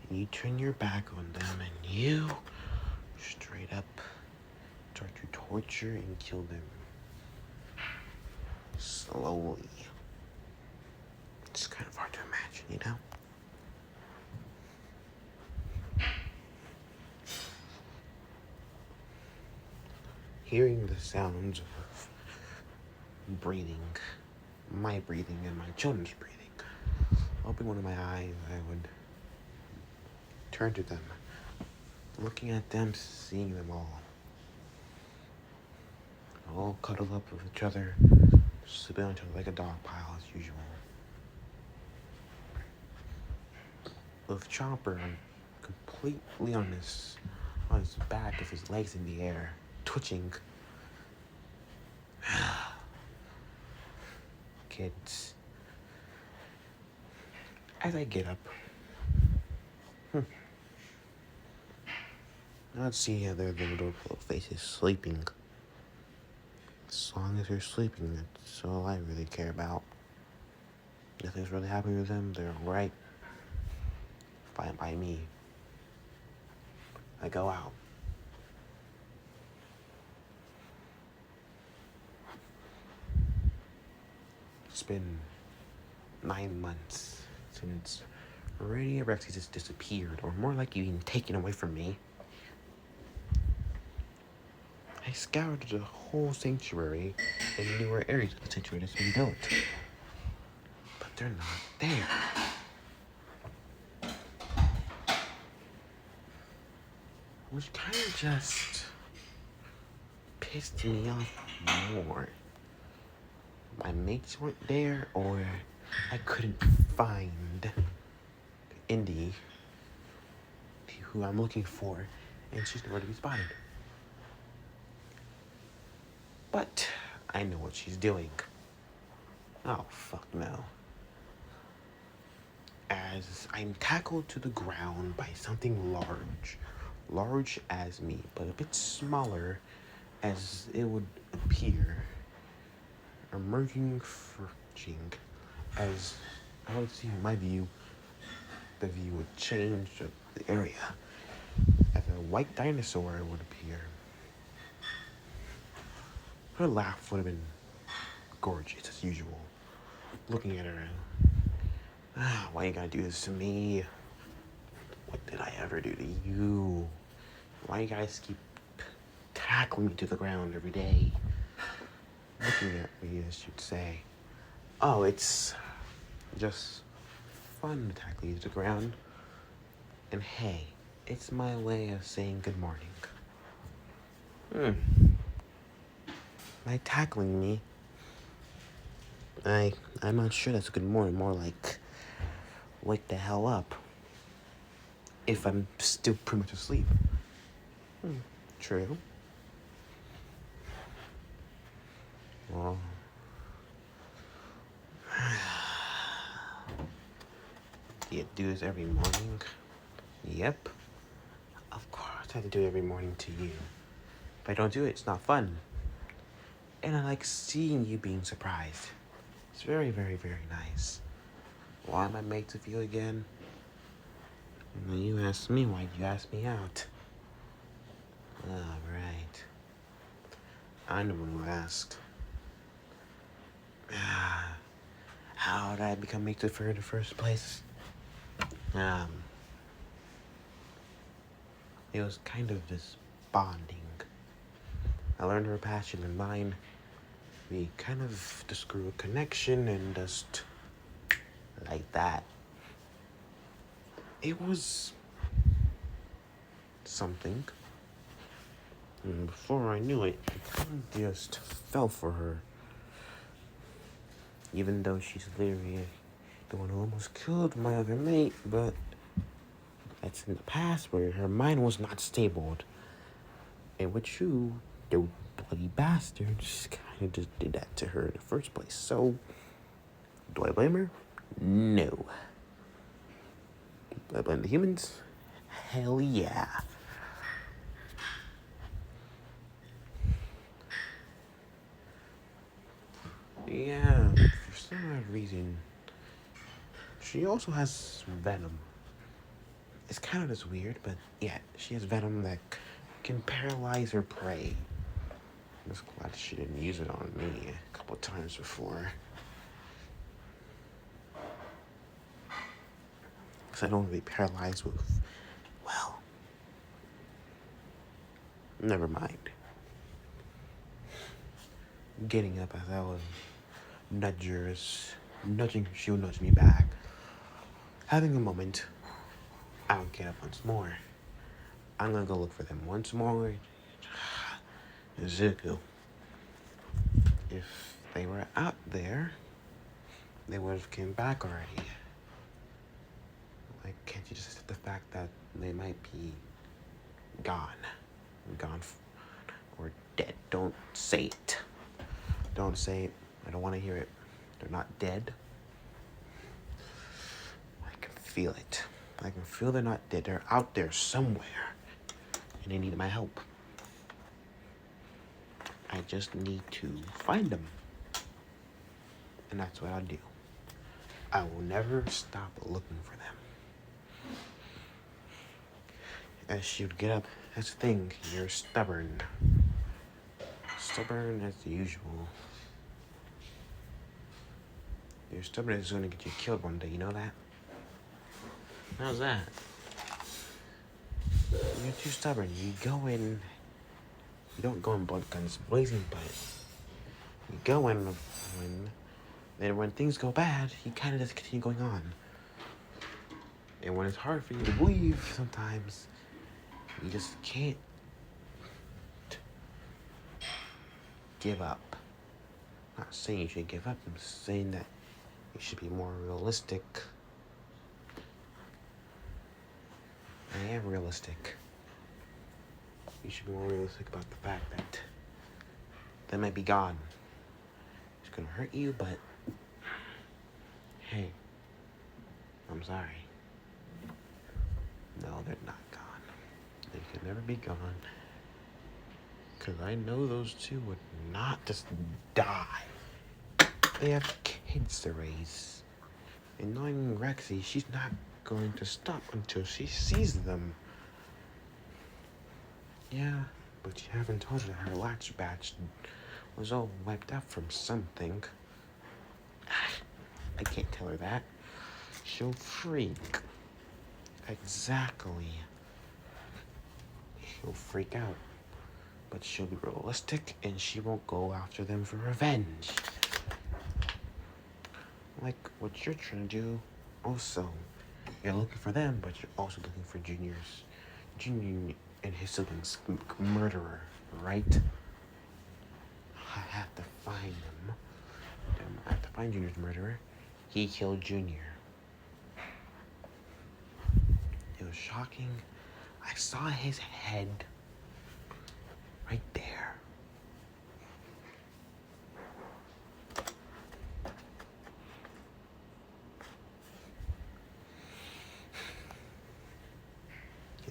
and you turn your back on them, and you straight up start to torture and kill them slowly. It's kind of hard to imagine, you know? Hearing the sounds of breathing, my breathing and my children's breathing, opening one of my eyes, I would turn to them, looking at them, seeing them all cuddled up with each other, sleeping on each other like a dog pile as usual. With Chopper completely on his back with his legs in the air, twitching. Kids. As I get up, I'd see their little faces sleeping. As long as they're sleeping, that's all I really care about. Nothing's really happening to them, they're alright. Fine by me. I go out. It's been 9 months since Radio Rexy just disappeared, or more like being taken away from me. I scoured the whole sanctuary and knew where areas of the sanctuary has been built. But they're not there. Which kind of just pissed me off more. My mates weren't there, or I couldn't find Indy, who I'm looking for, and she's nowhere to be spotted. But I know what she's doing. Oh, fuck no. As I'm tackled to the ground by something large as me, but a bit smaller as it would appear, emerging, as I would see in my view, the view would change the area, as a white dinosaur would appear. Her laugh would have been gorgeous as usual. Looking at her, why you gotta do this to me? What did I ever do to you? Why you guys keep tackling me to the ground every day? Looking at me, as you'd say. Oh, it's just fun to tackle you to the ground. And hey, it's my way of saying good morning. By tackling me, I'm not sure that's a good morning. More like, wake the hell up. If I'm still pretty much asleep. True. Well, do you do this every morning? Yep. Of course I have to do it every morning to you. If I don't do it, it's not fun. And I like seeing you being surprised. It's very, very, very nice. Why am I made to feel again? And then you asked me, why'd you ask me out? Alright. I'm the one who asked. How did I become made to feel in the first place? It was kind of this bonding. I learned her passion and mine. we kind of just grew a connection and just like that. It was something. And before I knew it, I kind of just fell for her. Even though she's literally the one who almost killed my other mate, but that's in the past where her mind was not stable. And with you, the bloody bastard, just kind of just did that to her in the first place. So, do I blame her? No. Do I blame the humans? Hell yeah. Yeah, for some odd reason, she also has venom. It's kind of just weird, but yeah, she has venom that can paralyze her prey. I'm just glad she didn't use it on me a couple times before. Because I don't want to be paralyzed with, well, never mind. Getting up as I was nudging, she would nudge me back. Having a moment, I would get up once more. I'm gonna go look for them once more. Zuko. If they were out there, they would have came back already. Like, can't you just accept the fact that they might be gone? Or dead. Don't say it. Don't say it. I don't want to hear it. They're not dead. I can feel it. I can feel they're not dead. They're out there somewhere. And they need my help. I just need to find them. And that's what I'll do. I will never stop looking for them. As she would get up, that's the thing. You're stubborn. Stubborn as usual. Your stubbornness is going to get you killed one day, you know that? How's that? You're too stubborn. You don't go in blood guns blazing, but you go in when things go bad, you kind of just continue going on. And when it's hard for you to believe sometimes, you just can't give up. I'm not saying you should give up. I'm saying that you should be more realistic. I am realistic. You should be more realistic about the fact that they might be gone. It's gonna hurt you, but hey, I'm sorry. No, they're not gone. They could never be gone. Because I know those two would not just die. They have kids to raise. And knowing Rexy, she's not going to stop until she sees them. Yeah, but you haven't told her that her latch batch was all wiped out from something. I can't tell her that. She'll freak. Exactly. She'll freak out. But she'll be realistic and she won't go after them for revenge. Like what you're trying to do. Also, you're looking for them, but you're also looking for Junior and his siblings' murderer, right? I have to find them. I have to find Junior's murderer. He killed Junior. It was shocking. I saw his head right there.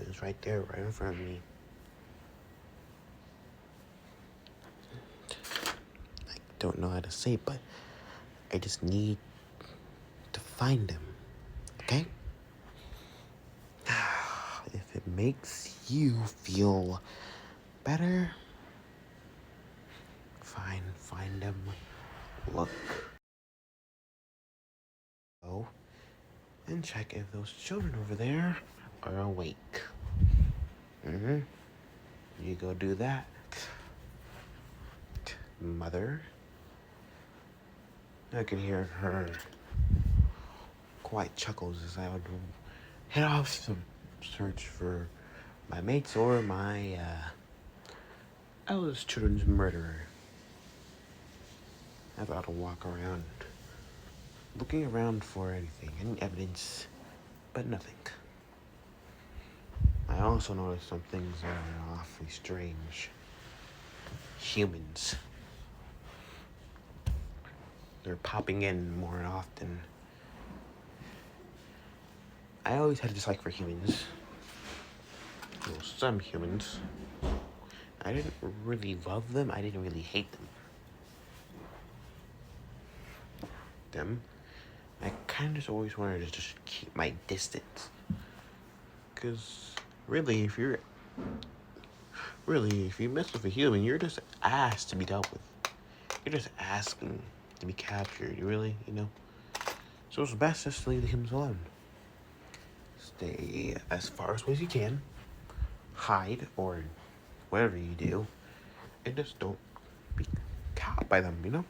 It was right there, right in front of me. I don't know how to say it, but I just need to find them, okay? If it makes you feel better, fine, find them, look. Oh, and check if those children over there are awake. You go do that. Mother, I could hear her quiet chuckles as I would head off to search for my mates or my eldest children's murderer. I thought to walk around, looking around for anything, any evidence, but nothing. I also noticed some things that are awfully strange. Humans. They're popping in more often. I always had a dislike for humans. Well, some humans. I didn't really love them. I didn't really hate them. I kind of just always wanted to just keep my distance. Because really, if you mess with a human, you're just asked to be dealt with. You're just asking to be captured, really, you know? So it's best just to leave the humans alone. Stay as far away as you can. Hide, or whatever you do. And just don't be caught by them, you know?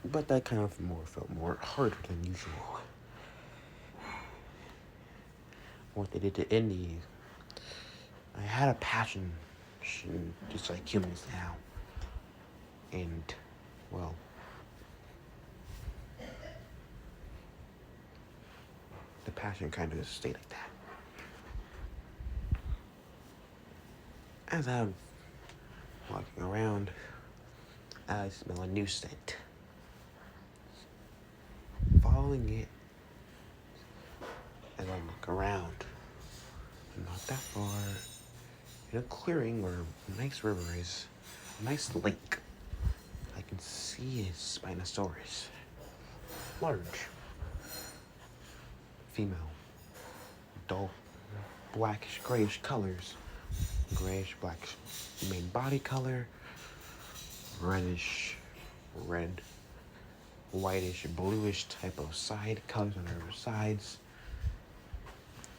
But that kind of felt more harder than usual. What they did to Indy, I had a passion, just like humans now. And, well, the passion kind of just stayed like that. As I'm walking around, I smell a new scent. Following it, as I look around, not that far, in a clearing where a nice river is, a nice lake, I can see a Spinosaurus. Large. Female. Dull, blackish, grayish colors. Grayish, blackish main body color. Reddish, red, whitish, bluish type of side colors on her sides.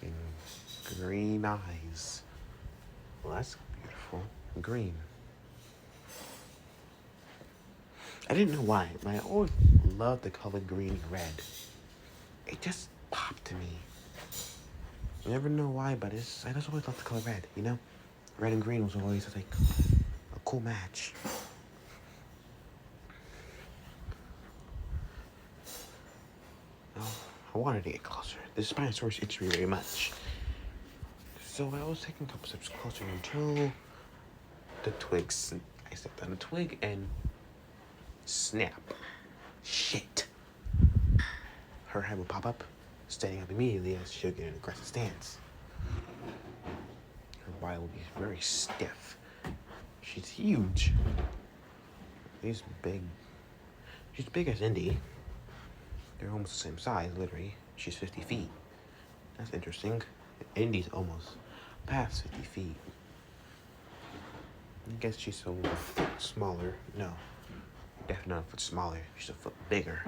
And green eyes. Well, that's beautiful. Green. I didn't know why, but I always loved the color green and red. It just popped to me. I never know why, but I just always loved the color red, you know? Red and green was always like a cool match. I wanted to get closer. The Spinosaurus itched me very much. So I was taking a couple steps closer until the twigs. I stepped on a twig and snap. Shit. Her head would pop up, standing up immediately as she'll get an aggressive stance. Her body will be very stiff. She's huge. She's big. She's big as Indy. They're almost the same size, literally. She's 50 feet. That's interesting. Indy's almost past 50 feet. I guess she's a foot smaller. No. Definitely not a foot smaller. She's a foot bigger.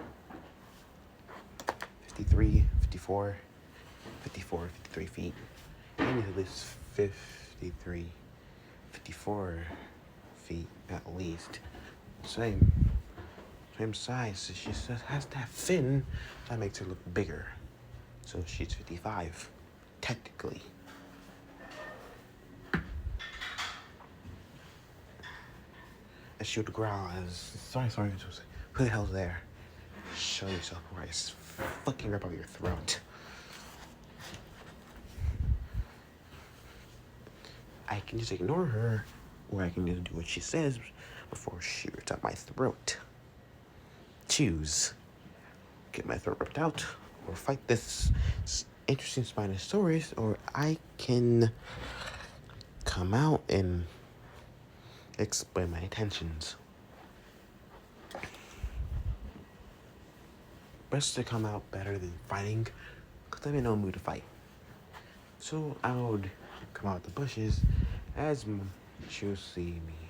53, 54, 53 feet. Indy's at least 53, 54 feet at least. Same size. She just has that fin that makes her look bigger. So she's 55, technically. As she would growl as, sorry, who the hell's there? Show yourself or I fucking rip out your throat. I can just ignore her, or I can just do what she says before she rips out my throat. Choose. Get my throat ripped out, or fight this interesting Spinosaurus, or I can come out and explain my intentions. Best to come out better than fighting, because I'm in no mood to fight. So I would come out the bushes as she would see me.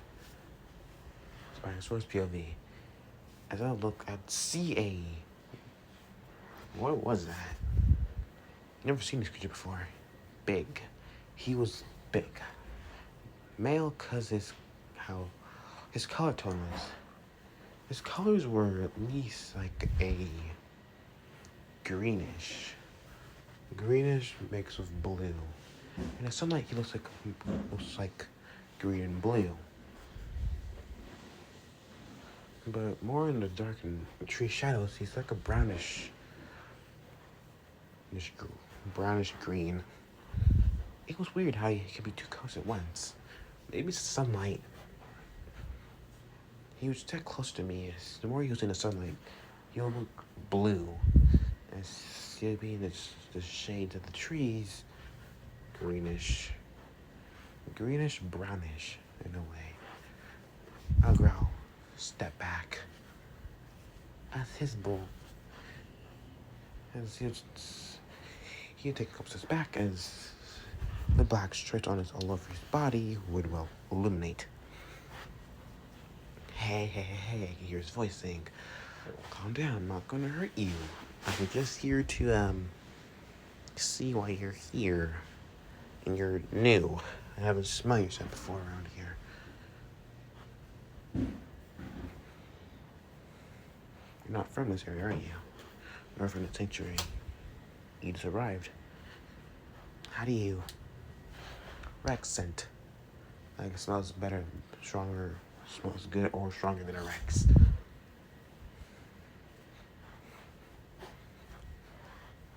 Spinosaurus POV. As I look, I'd see a... What was that? Never seen this creature before. Big. He was big. Male, because how his color tone was. His colors were at least like a greenish mix with blue. In the sunlight, he looks like green and blue. But more in the dark and tree shadows, he's like a brownish green. It was weird how he could be two colors at once. Maybe it's the sunlight. He was that close to me. The more he was in the sunlight, he would look blue. As he would be in the shades of the trees, greenish, brownish in a way. I'll growl, step back. As his bull, as he'd take a couple steps back as the black stripes on all over his body would, well, illuminate. Hey, I can hear his voice saying, calm down, I'm not gonna hurt you. I'm just here to, see why you're here. And you're new. I haven't smelled your scent before around here. You're not from this area, are you? You're from the sanctuary. You just arrived. How do you... Rex scent. Like it smells better, stronger, smells good or stronger than a Rex.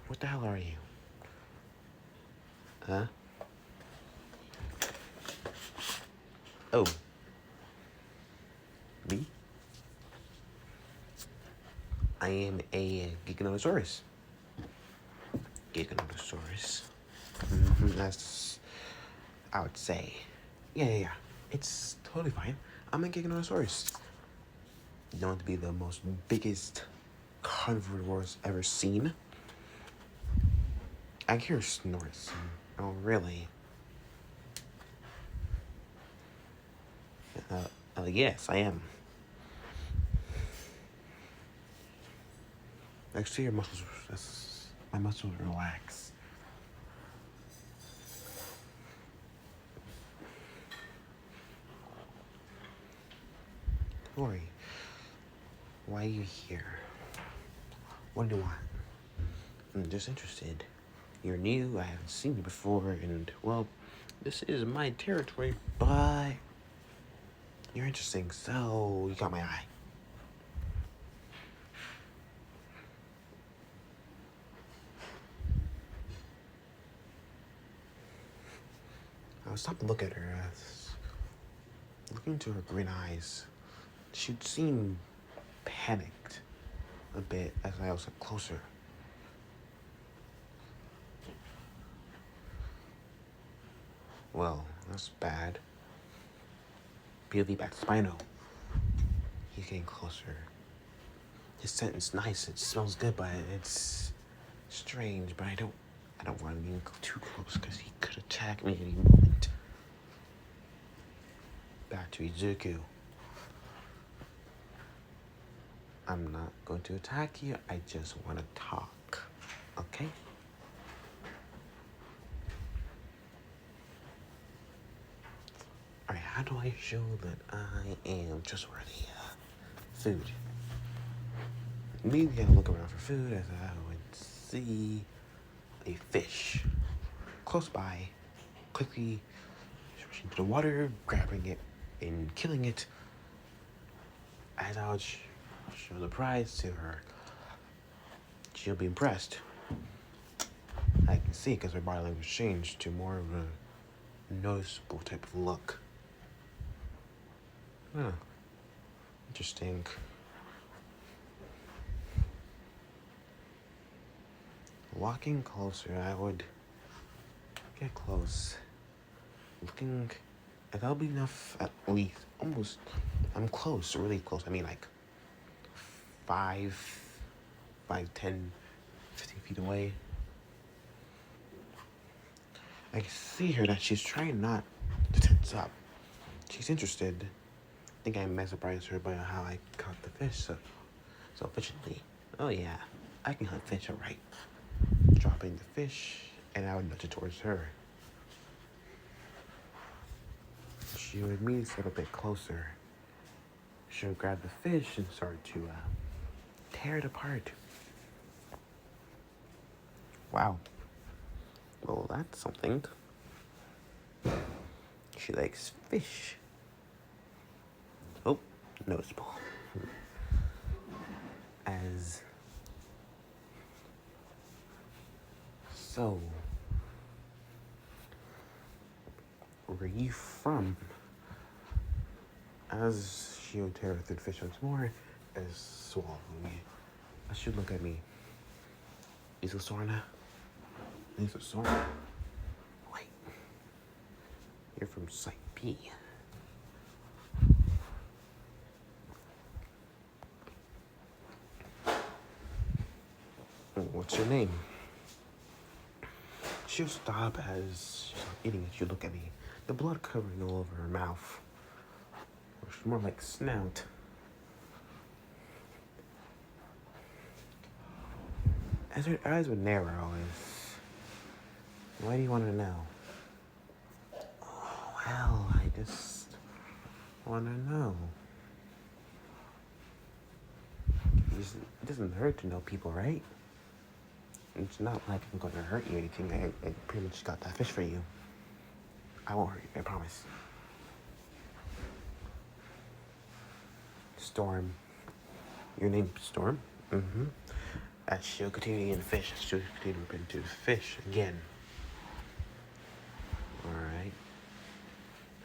What the hell are you? Huh? Oh. Me? I am a Giganotosaurus. That's, I would say. Yeah. It's totally fine. I'm a Giganotosaurus. Known to be the most biggest carnivores ever seen. I hear snorts. Oh, really? Yes, I am. Actually, my muscles relax. Don't worry. Why are you here? What do you want? I'm just interested. You're new, I haven't seen you before, and, well, this is my territory, but you're interesting, so you got my eye. I was stopping to look at her. Looking into her green eyes, she'd seem panicked a bit as I was closer. Well, that's bad. POV back to Spino. He's getting closer. His scent is nice. It smells good, but it's strange. But I don't want to even go too close because he could attack me at any moment. Back to Izuku. I'm not going to attack you. I just want to talk. Okay? Alright, how do I show that I am trustworthy? Food. Immediately I look around for food as I would see a fish close by, quickly rushing to the water, grabbing it and killing it. As I would show the prize to her, she'll be impressed. I can see because her body language changed to more of a noticeable type of look. Huh. Interesting. Walking closer, I would get close. Looking, that'll be enough at least, almost, I'm close, really close. I mean like 5, 10, 15 feet away. I can see her that she's trying not to tense up. She's interested. I think I might surprise her by how I caught the fish so efficiently. Oh yeah, I can hunt fish, alright. Dropping the fish, and I would nudge it towards her. She would immediately step a bit closer. She'll grab the fish and start to tear it apart. Wow. Well, that's something. She likes fish. Oh, noticeable. As so, where are you from? As she'll tear through the fish once more, as swallowing it. Should look at me. Is it Sorna? Is it Sorna? Wait. You're from Site B. What's your name? She'll stop as she's eating it. She'll look at me. The blood covering all over her mouth. Or she's more like snout. As her eyes would narrow as... Why do you want to know? Oh, well, I just want to know. It doesn't hurt to know people, right? It's not like I'm going to hurt you or anything. I pretty much got that fish for you. I won't hurt you, I promise. Storm. Your name's Storm? Mm-hmm. As she'll continue eating fish, she'll continue into fish again. Alright.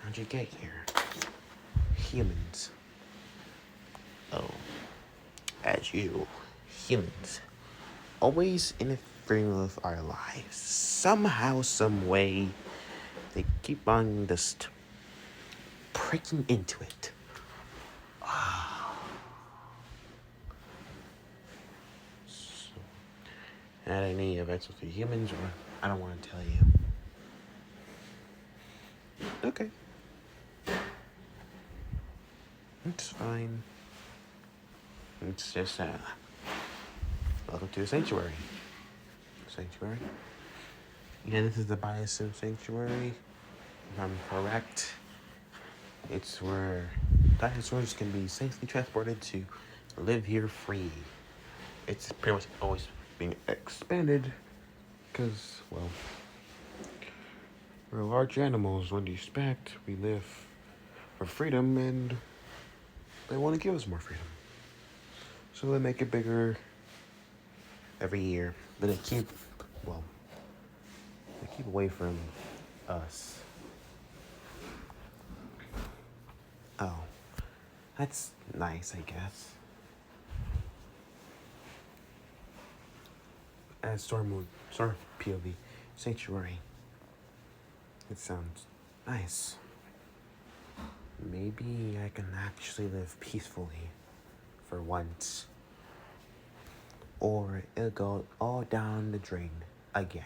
How'd you get here? Humans. Oh. As usual, humans. Always interfering with our lives. Somehow, some way, they keep on just pricking into it. So, had any events with the humans, or I don't want to tell you. Okay. It's fine. It's just, welcome to the sanctuary. Sanctuary? Yeah, this is the Biosim Sanctuary. If I'm correct, it's where dinosaurs can be safely transported to live here free. It's pretty much always being expanded because, well, we're large animals. What do you expect? We live for freedom and they want to give us more freedom. So they make it bigger every year. But they keep away from us. Oh, that's nice, I guess. As Storm POV, Sanctuary. It sounds nice. Maybe I can actually live peacefully for once. Or it'll go all down the drain again.